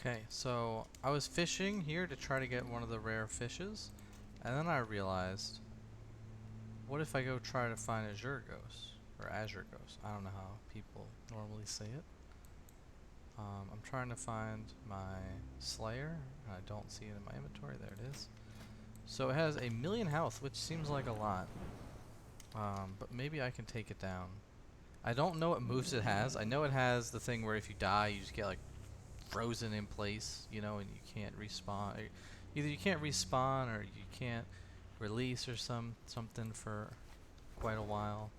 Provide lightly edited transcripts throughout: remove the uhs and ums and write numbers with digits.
Okay, so I was fishing here to try to get one of the rare fishes, and then I realized, what if I go try to find Azuregos, or Azuregos? I don't know how people normally say it. I'm trying to find my Slayer, and I don't see it in my inventory. There it is. So it has 1,000,000 health, which seems like a lot, but maybe I can take it down. I don't know what moves it has. I know it has the thing where if you die, you just get like frozen in place, you know, and you can't respawn. Either you can't respawn or you can't release or something for quite a while.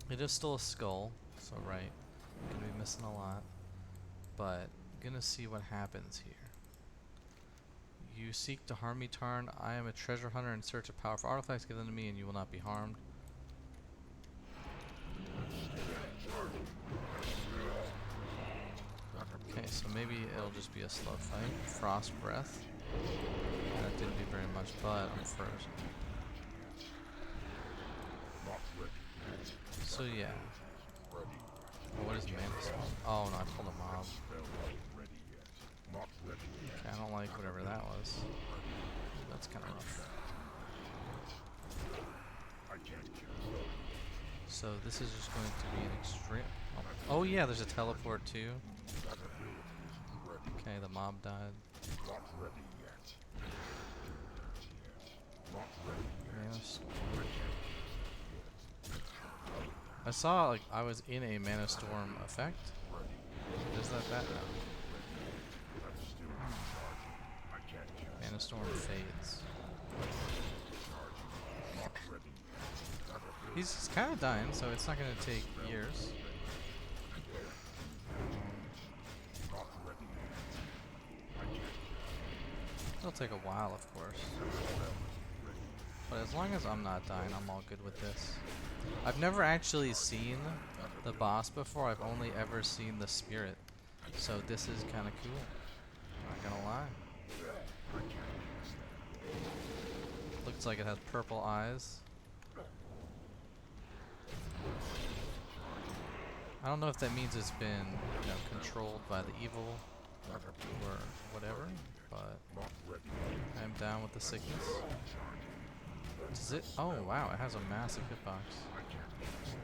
It is still a skull, so right, gonna be missing a lot, but gonna see what happens here. You seek to harm me, Tarn. I am a treasure hunter in search of powerful artifacts. Give them to me and you will not be harmed. Okay, so maybe it'll just be a slow fight. Frost breath. That didn't do very much, but I'm frozen. So yeah. What is mana spell? Oh no, I pulled a mob. Okay, I don't like whatever that was. That's kind of rough. So this is just going to be an extreme... Oh yeah, there's a teleport too. Okay, the mob died. Mana Storm. I saw like I was in a Mana Storm effect. Is that now? Mana Storm fades. He's kind of dying, so it's not going to take years. It'll take a while, of course. But as long as I'm not dying, I'm all good with this. I've never actually seen the boss before. I've only ever seen the spirit. So this is kind of cool. Not gonna lie. Looks like it has purple eyes. I don't know if that means it's been, you know, controlled by the evil or whatever, but I'm down with the sickness. Does it? Oh wow, it has a massive hitbox.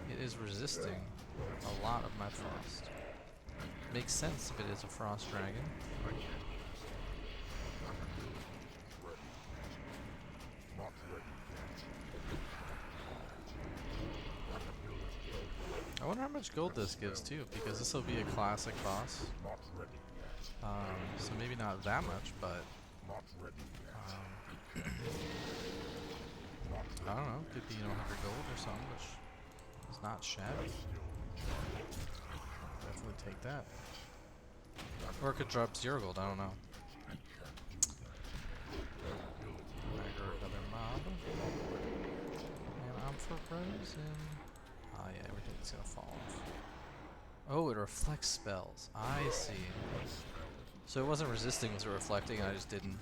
It is resisting a lot of my frost. Makes sense if it is a frost dragon. I wonder how much gold this gives too, because this will be a classic boss. So maybe not that much, but I don't know, could be, you know, 100 gold or something, which is not shabby. Definitely take that. Or it could drop 0 gold, I don't know. Another mob. And I'm frozen. Oh yeah, everything's gonna fall off. Oh, it reflects spells. I see. So it wasn't resisting, it was reflecting, and I just didn't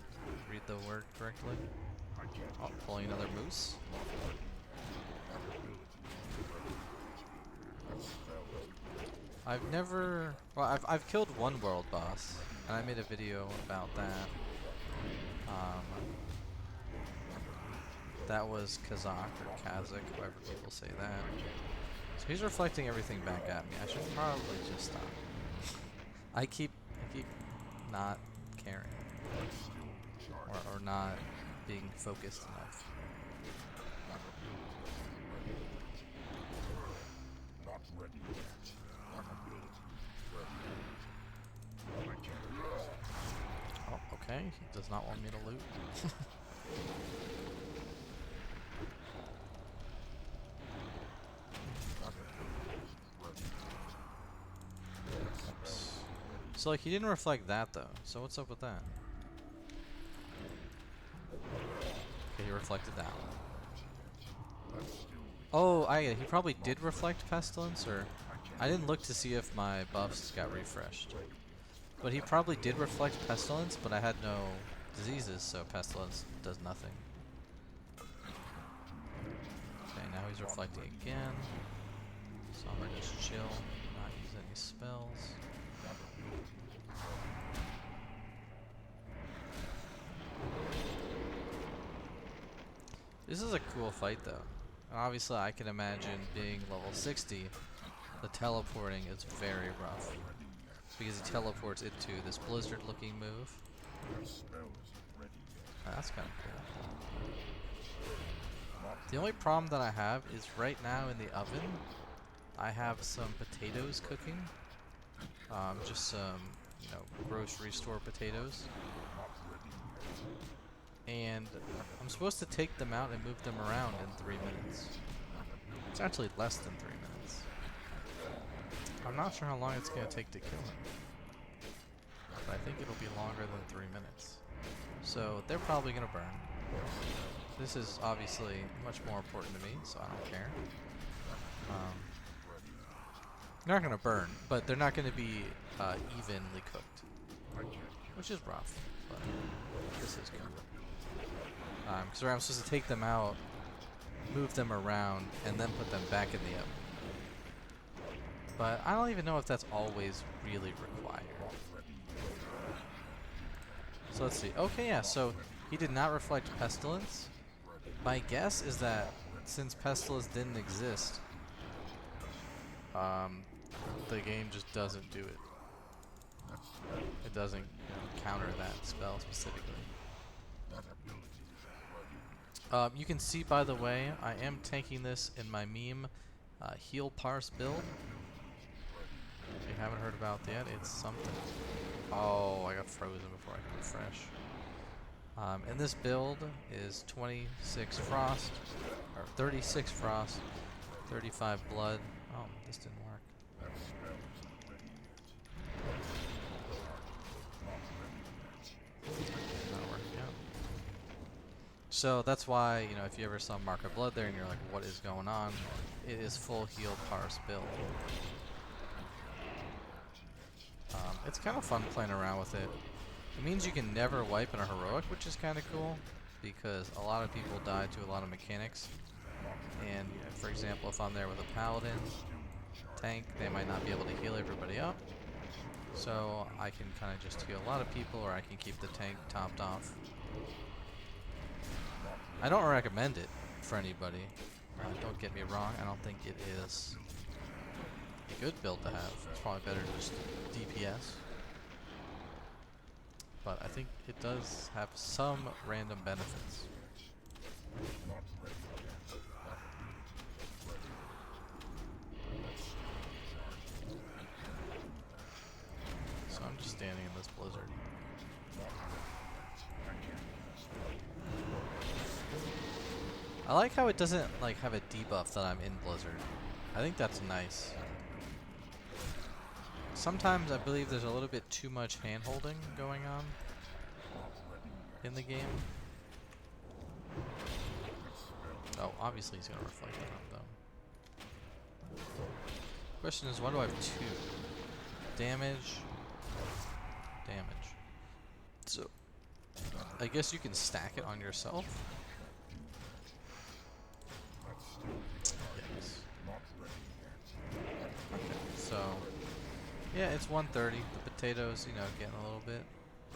read the word correctly. Oh, pulling another moose. I've killed one world boss, and I made a video about that. That was Kazakh or Kazakh, however people say that. So he's reflecting everything back at me. I should probably just stop. I keep not caring. Or not being focused enough. Oh, okay. He does not want me to loot. So like he didn't reflect that though. So what's up with that? Okay, he reflected that one. Oh, he probably did reflect pestilence, or I didn't look to see if my buffs got refreshed. But he probably did reflect pestilence, but I had no diseases, so pestilence does nothing. Okay, now he's reflecting again. So I'm gonna just chill, not use any spells. This is a cool fight though. And obviously I can imagine being level 60, the teleporting is very rough. Because he teleports into this blizzard looking move. That's kind of cool. The only problem that I have is right now in the oven, I have some potatoes cooking. Just some, grocery store potatoes. And I'm supposed to take them out and move them around in 3 minutes. It's actually less than 3 minutes. I'm not sure how long it's going to take to kill him. But I think it'll be longer than 3 minutes. So they're probably going to burn. This is obviously much more important to me, so I don't care. They're not going to burn, but they're not going to be evenly cooked. Which is rough, but this is good. Because I'm supposed to take them out, move them around, and then put them back in the oven. But I don't even know if that's always really required. So let's see. Okay, yeah, so he did not reflect Pestilence. My guess is that since Pestilence didn't exist, the game just doesn't do it. It doesn't counter that spell specifically. You can see, by the way, I am tanking this in my meme heal parse build. If you haven't heard about that, it's something. Oh, I got frozen before I could refresh. And this build is 26 frost, or 36 frost, 35 blood. Oh, this didn't work. Not working out. So that's why, if you ever saw Mark of Blood there and you're like, what is going on? It is full heal parse build. It's kind of fun playing around with it. It means you can never wipe in a heroic, which is kind of cool, because a lot of people die to a lot of mechanics. And for example, if I'm there with a paladin tank, they might not be able to heal everybody up. So I can kind of just heal a lot of people, or I can keep the tank topped off. I don't recommend it for anybody. Don't get me wrong, I don't think it is a good build to have. It's probably better to just DPS. But I think it does have some random benefits. So I'm just standing in this blizzard. I like how it doesn't have a debuff that I'm in blizzard. I think that's nice. Sometimes I believe there's a little bit too much hand-holding going on in the game. Oh, obviously he's gonna reflect that up though. Question is, why do I have 2? Damage. Damage. So, I guess you can stack it on yourself. Yes. Okay, so yeah, it's 130. The potatoes, getting a little bit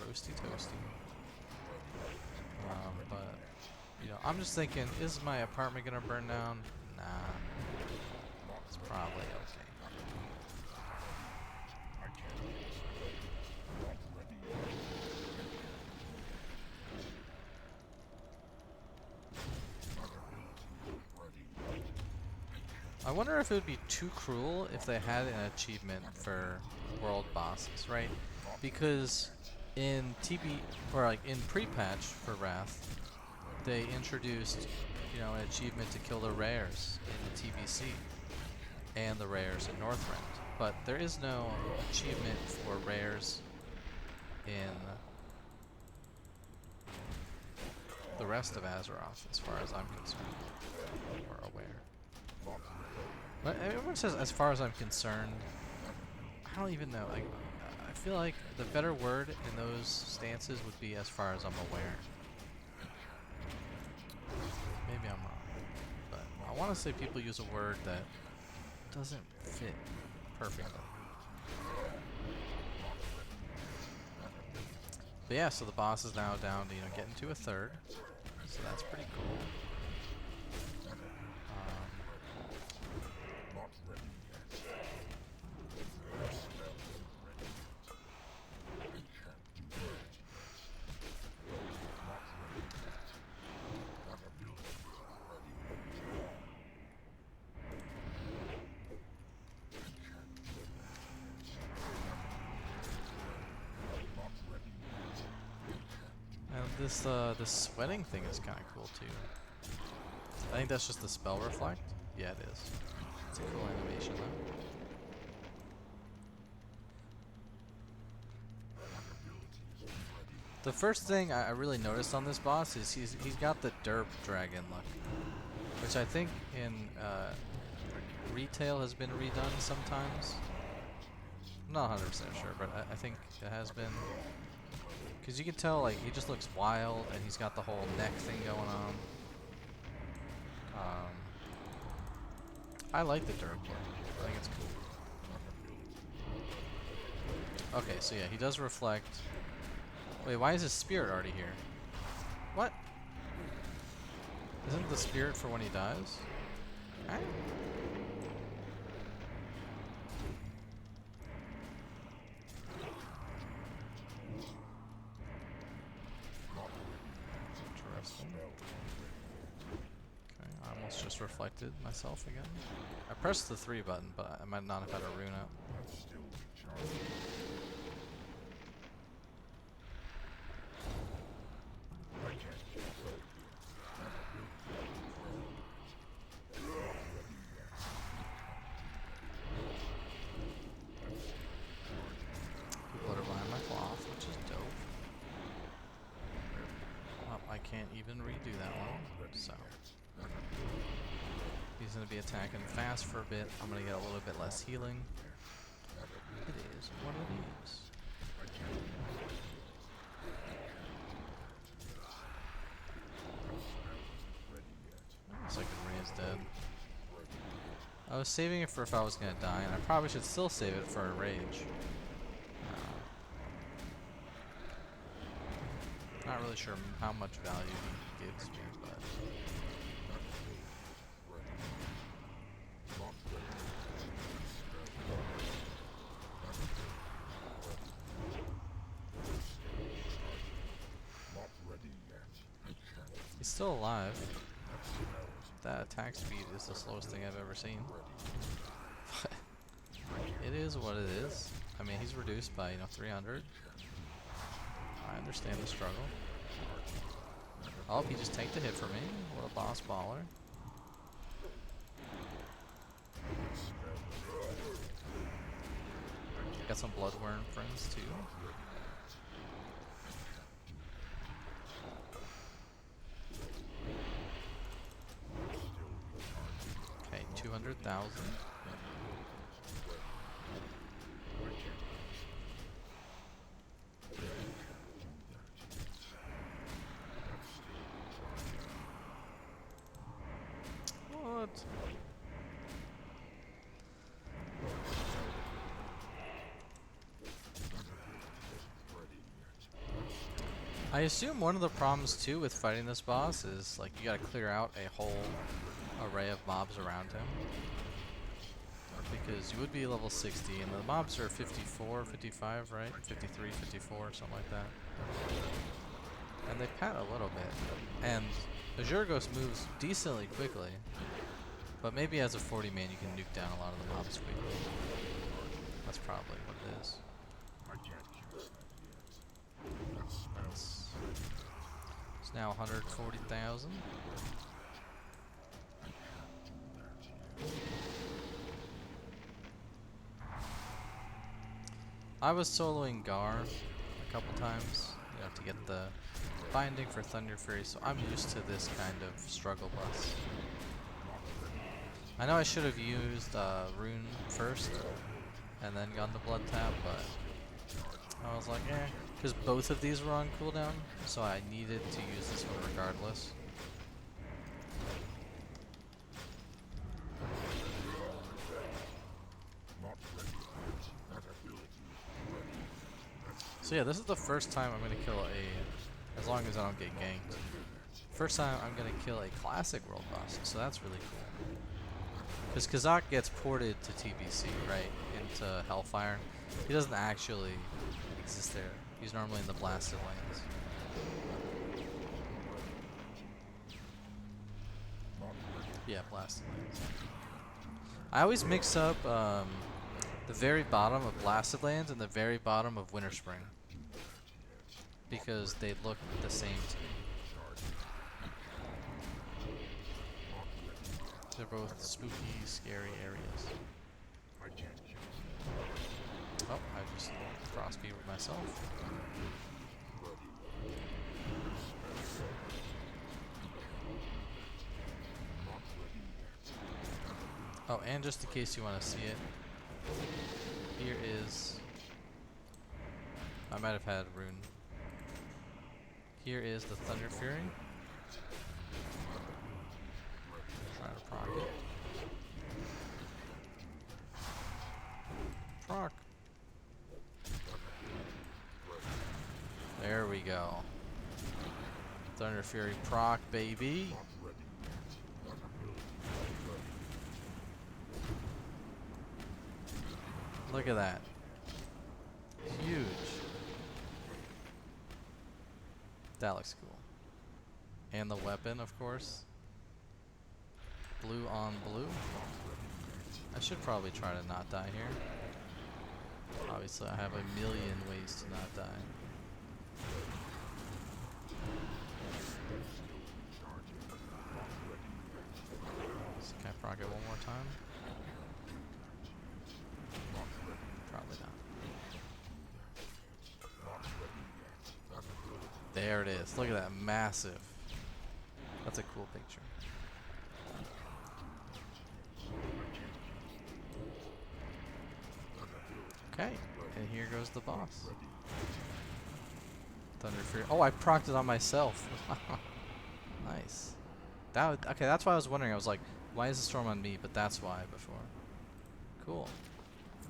roasty toasty. But I'm just thinking, is my apartment gonna burn down? Nah. It's probably okay. I wonder if it would be too cruel if they had an achievement for world bosses, right? Because in in pre-patch for Wrath, they introduced, an achievement to kill the rares in the TBC and the rares in Northrend. But there is no achievement for rares in the rest of Azeroth, as far as I'm concerned, or aware. But everyone says, as far as I'm concerned, I don't even know. I feel like the better word in those stances would be as far as I'm aware. Maybe I'm wrong. But I want to say people use a word that doesn't fit perfectly. But yeah, so the boss is now down to, getting to a third. So that's pretty cool. This sweating thing is kind of cool too. I think that's just the spell reflect. Yeah, it is. It's a cool animation though. The first thing I really noticed on this boss is he's got the derp dragon look, which I think in retail has been redone sometimes. I'm not 100% sure, but I think it has been. Because you can tell, like, he just looks wild, and he's got the whole neck thing going on. I like the derp look. I think it's cool. Okay, so yeah, he does reflect. Wait, why is his spirit already here? What? Isn't the spirit for when he dies? Huh? Interesting. Okay, I almost just reflected myself again. I pressed the 3 button, but I might not have had a rune up. Can't even redo that one, so he's going to be attacking fast for a bit. I'm going to get a little bit less healing. It is what it is. Second ring is dead. I was saving it for if I was going to die, and I probably should still save it for a rage. Not really sure how much value he gives me, but he's still alive. That attack speed is the slowest thing I've ever seen. It is what it is. I mean, he's reduced by 300. I understand the struggle. Oh, he just tanked a hit for me. What a boss baller. Got some bloodworm friends too. Okay, 200,000. I assume one of the problems too with fighting this boss is like you gotta clear out a whole array of mobs around him. Because you would be level 60 and the mobs are 54, 55, right? 53, 54, something like that. And they pat a little bit. And Azuregos moves decently quickly. But maybe as a 40 man you can nuke down a lot of the mobs quickly. That's probably what it is. It's now 140,000. I was soloing Gar a couple times, to get the binding for Thunder Fury, so I'm used to this kind of struggle bus. I know I should have used Rune first and then gone to Blood Tap, but I was like, because both of these were on cooldown, so I needed to use this one regardless. So yeah, this is the first time I'm gonna kill as long as I don't get ganked. First time I'm gonna kill a classic world boss, so that's really cool. Because Kazak gets ported to TBC, right, into Hellfire. He doesn't actually exist there. He's normally in the Blasted Lands. Yeah, Blasted Lands. I always mix up the very bottom of Blasted Lands and the very bottom of Winter Spring. because they look the same to me. They're both spooky, scary areas. Oh, I just crossbeamed myself. Oh, and just in case you want to see it, here is... I might have had rune. Here is the Thunder Fury. Try to proc it. Proc. There we go. Thunder Fury proc, baby. Look at that. Huge. That looks cool. And the weapon, of course. Blue on blue. I should probably try to not die here. Obviously, I have a million ways to not die. So can I proc it one more time? Probably not. There it is. Look at that. Massive. That's a cool picture. Okay. And here goes the boss. Thunder Fury. Oh, I procced it on myself. Nice. Okay, that's why I was wondering. I was like, why is the storm on me? But that's why before. Cool.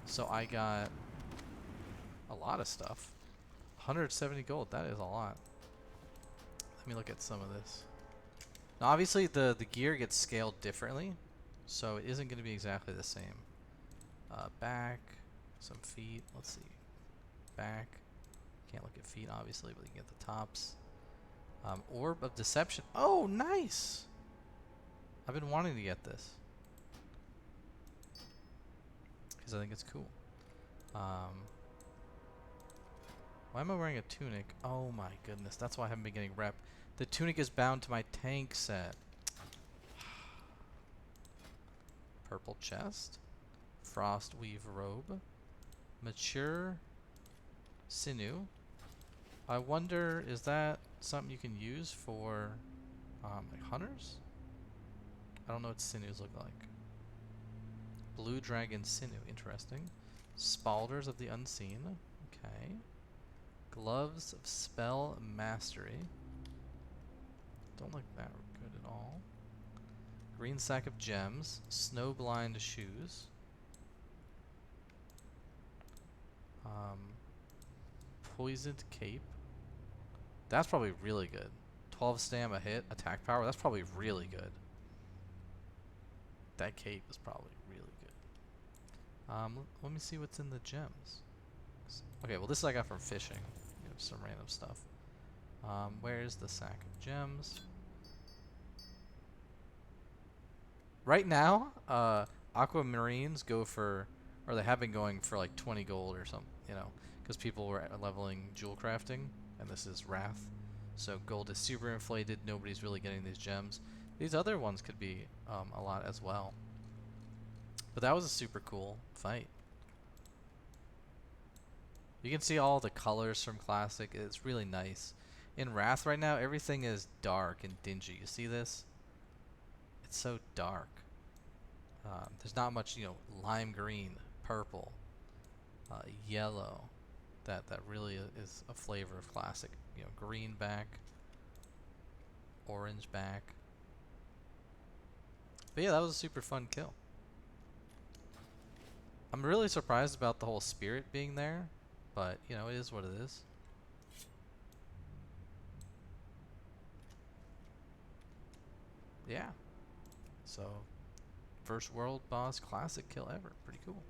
So I got a lot of stuff. 170 gold. That is a lot. Let me look at some of this. Now, obviously, the gear gets scaled differently, so it isn't going to be exactly the same. Back, some feet. Let's see. Back. Can't look at feet, obviously, but you can get the tops. Orb of Deception. Oh, nice! I've been wanting to get this. Because I think it's cool. Why am I wearing a tunic? Oh my goodness, that's why I haven't been getting rep. The tunic is bound to my tank set. Purple chest. Frost weave robe. Mature sinew. I wonder, is that something you can use for like hunters? I don't know what sinews look like. Blue dragon sinew, interesting. Spalders of the unseen. Okay. Gloves of spell mastery. Don't look that good at all. Green sack of gems. Snowblind shoes. Poisoned cape. That's probably really good. 12 stam a hit, attack power. That's probably really good. That cape is probably really good. Let me see what's in the gems. Okay, well this I got from fishing. You know, some random stuff. Where's the sack of gems? Right now, aquamarines go for, or they have been going for like 20 gold or something, you know, because people were leveling jewel crafting, and this is Wrath. So gold is super inflated, nobody's really getting these gems. These other ones could be a lot as well. But that was a super cool fight. You can see all the colors from Classic. It's really nice. In Wrath right now, everything is dark and dingy. You see this? It's so dark. There's not much, you know, lime green, purple, yellow. That really is a flavor of Classic. You know, green back, orange back. But yeah, that was a super fun kill. I'm really surprised about the whole spirit being there, but you know, it is what it is. Yeah. So, first world boss Classic kill ever. Pretty cool.